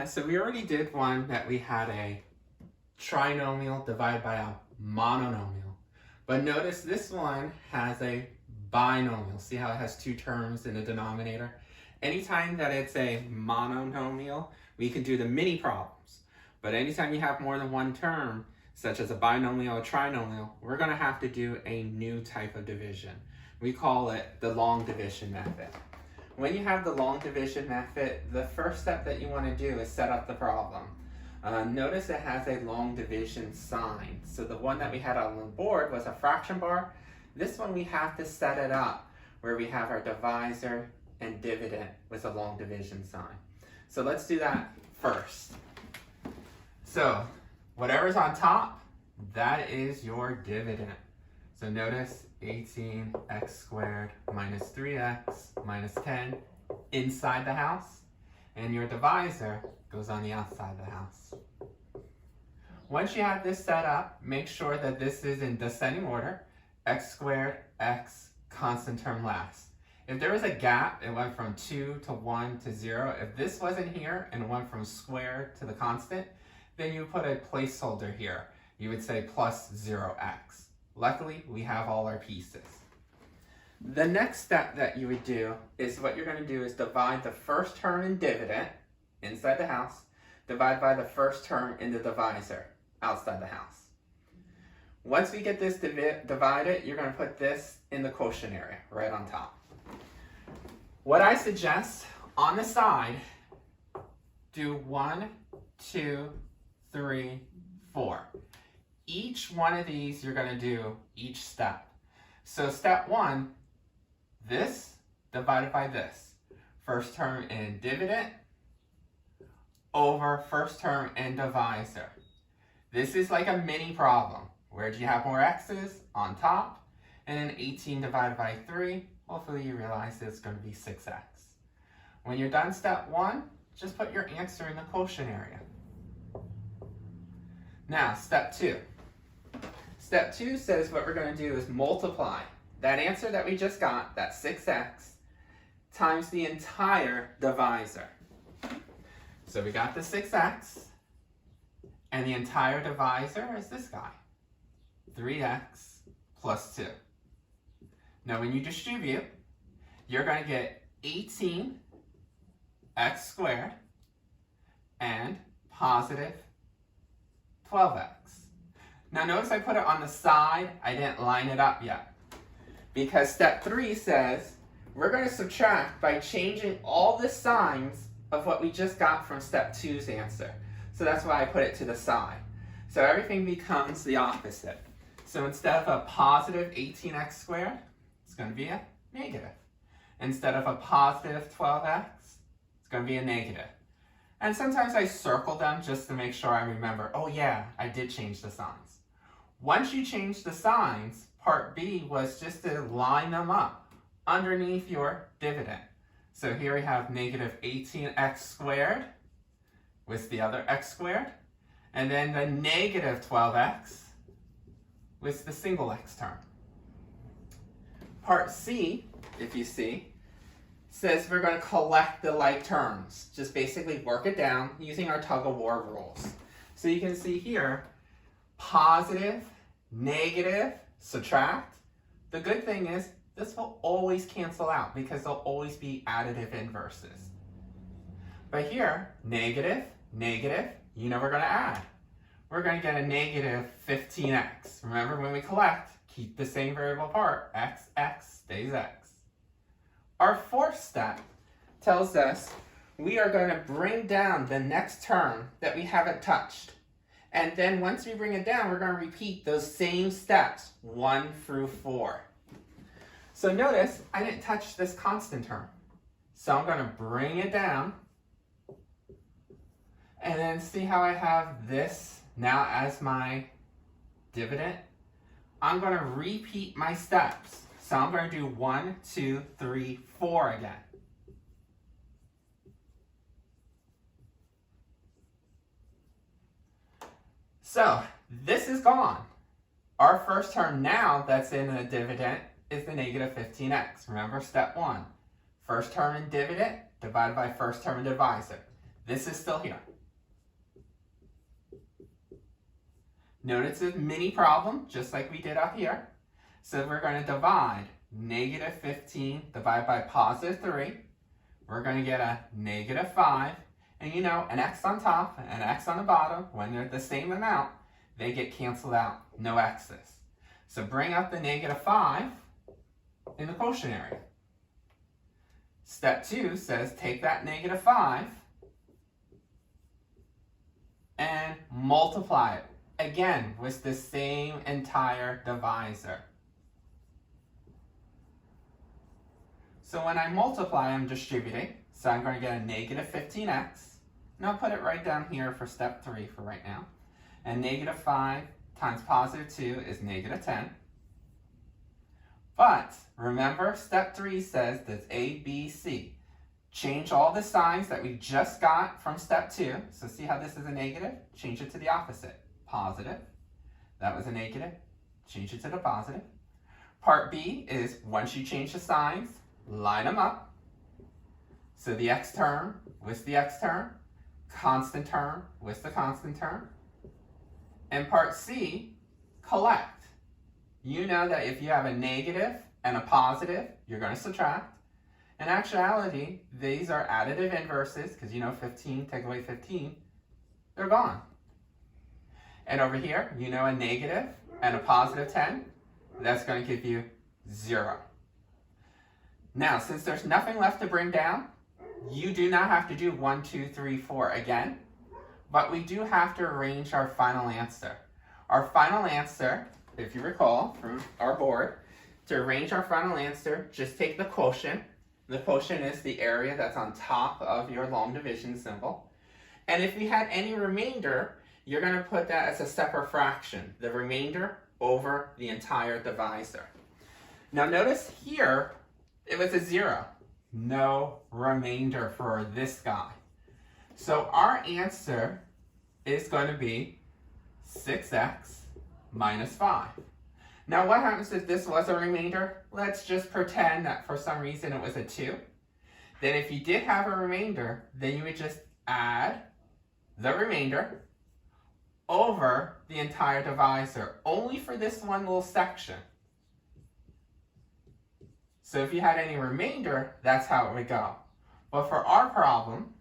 So we already did one that we had a trinomial divided by a monomial. But notice this one has a binomial. See how it has two terms in the denominator? Anytime that it's a monomial, we can do the mini problems. But anytime you have more than one term, such as a binomial or trinomial, we're going to have to do a new type of division. We call it the long division method. When you have the long division method, the first step that you want to do is set up the problem. Notice it has a long division sign. So the one that we had on the board was a fraction bar. This one we have to set it up where we have our divisor and dividend with a long division sign. So let's do that first. So whatever's on top, that is your dividend. So notice 18x squared minus 3x minus 10 inside the house, and your divisor goes on the outside of the house. Once you have this set up, make sure that this is in descending order, x squared, x, constant term last. If there was a gap, it went from 2 to 1 to 0. If this wasn't here and went from square to the constant, then you put a placeholder here. You would say plus 0x. Luckily, we have all our pieces. The next step that you would do is what you're going to do is divide the first term in dividend inside the house, divide by the first term in the divisor outside the house. Once we get this divided, you're going to put this in the quotient area right on top. What I suggest on the side, do 1, 2, 3, 4. Each one of these you're going to do each step. So step 1, this divided by this. First term in dividend over first term in divisor. This is like a mini problem. Where do you have more x's? On top. And then 18 divided by 3. Hopefully you realize it's going to be 6x. When you're done step 1, just put your answer in the quotient area. Now, step 2. Step 2 says what we're going to do is multiply that answer that we just got, that 6x, times the entire divisor. So we got the 6x, and the entire divisor is this guy, 3x plus 2. Now when you distribute, you're going to get 18x squared and positive 12x. Now notice I put it on the side, I didn't line it up yet. Because step 3 says we're going to subtract by changing all the signs of what we just got from step 2's answer. So that's why I put it to the side. So everything becomes the opposite. So instead of a positive 18x squared, it's going to be a negative. Instead of a positive 12x, it's going to be a negative. And sometimes I circle them just to make sure I remember, oh yeah, I did change the signs. Once you change the signs, part B was just to line them up underneath your dividend. So here we have negative 18x squared with the other x squared, and then the negative 12x with the single x term. Part C, if you see, says we're going to collect the like terms. Just basically work it down using our tug-of-war rules. So you can see here, positive, negative, subtract. The good thing is this will always cancel out because there'll always be additive inverses. But here, negative, negative, you know we're going to add. We're going to get a negative 15x. Remember, when we collect, keep the same variable part. X stays x. Our fourth step tells us we are going to bring down the next term that we haven't touched. And then once we bring it down, we're going to repeat those same steps, 1 through 4. So notice, I didn't touch this constant term. So I'm going to bring it down. And then see how I have this now as my dividend? I'm going to repeat my steps. So I'm going to do 1, 2, 3, 4 again. So this is gone. Our first term now that's in the dividend is the negative 15x. Remember step 1. First term in dividend divided by first term in divisor. This is still here. Notice a mini problem, just like we did up here. So we're going to divide negative 15 divided by positive 3. We're going to get a negative 5. And you know, an x on top and an x on the bottom, when they're the same amount, they get canceled out, no x's. So bring up the negative 5 in the quotient area. Step 2 says take that negative 5 and multiply it, again, with the same entire divisor. So when I multiply, I'm distributing. So I'm going to get a negative 15x. And I'll put it right down here for step 3 for right now. And negative 5 times positive 2 is negative 10. But remember, step 3 says that's A, B, C. Change all the signs that we just got from step 2. So see how this is a negative? Change it to the opposite. Positive. That was a negative. Change it to the positive. Part B is once you change the signs, line them up. So the x term with the x term, constant term with the constant term. And part C, collect. You know that if you have a negative and a positive, you're going to subtract. In actuality, these are additive inverses, because you know 15, take away 15, they're gone. And over here, you know a negative and a positive 10, that's going to give you 0. Now, since there's nothing left to bring down, you do not have to do 1, 2, 3, 4 again, but we do have to arrange our final answer. Our final answer, if you recall from our board, to arrange our final answer, just take the quotient. The quotient is the area that's on top of your long division symbol. And if you had any remainder, you're going to put that as a separate fraction, the remainder over the entire divisor. Now notice here, it was a 0. No remainder for this guy. So our answer is going to be 6x minus 5. Now what happens if this was a remainder? Let's just pretend that for some reason it was a 2. Then if you did have a remainder, then you would just add the remainder over the entire divisor, only for this one little section. So if you had any remainder, that's how it would go. But for our problem,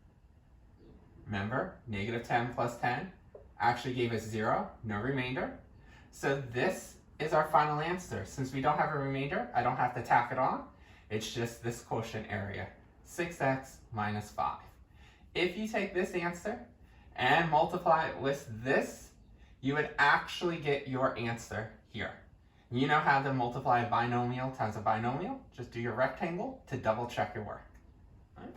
remember, negative 10 plus 10 actually gave us 0, no remainder. So this is our final answer. Since we don't have a remainder, I don't have to tack it on. It's just this quotient area, 6x minus 5. If you take this answer and multiply it with this, you would actually get your answer here. You know how to multiply a binomial times a binomial? Just do your rectangle to double check your work. All right?